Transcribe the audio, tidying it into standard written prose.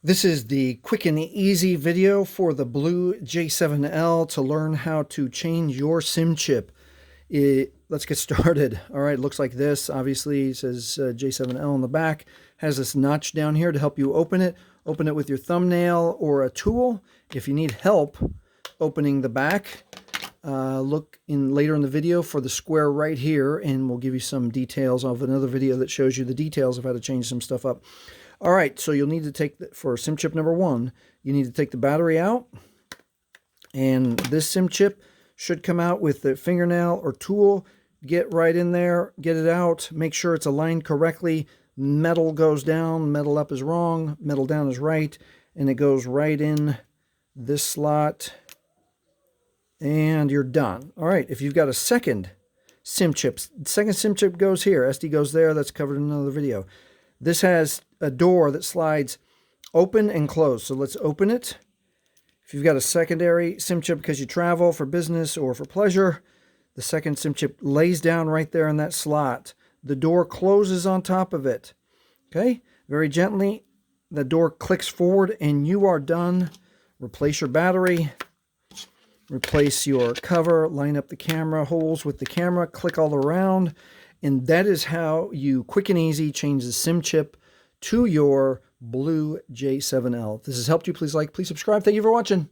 This is the quick and easy video for the Blu J7L to learn how to change your SIM chip. Let's get started. All right, looks like this. Obviously, it says J7L on the back. Has this notch down here to help you open it. Open it with your thumbnail or a tool. If you need help opening the back, look later in the video for the square right here, and we'll give you some details of another video that shows you the details of how to change some stuff up. All right, so you'll need to take, for SIM chip number 1, you need to take the battery out, and this SIM chip should come out with the fingernail or tool. Get right in there, get it out, make sure it's aligned correctly. Metal goes down, metal up is wrong, metal down is right, and it goes right in this slot, and you're done. All right, if you've got a second SIM chip, second SIM chip goes here, SD goes there, that's covered in another video. This has a door that slides open and close. So let's open it. If you've got a secondary SIM chip because you travel for business or for pleasure, the second SIM chip lays down right there in that slot. The door closes on top of it. Okay, very gently, the door clicks forward and you are done. Replace your battery, replace your cover, line up the camera holes with the camera, click all around. And that is how you quick and easy change the SIM chip to your Blu J7L. If this has helped you, please like, please subscribe. Thank you for watching.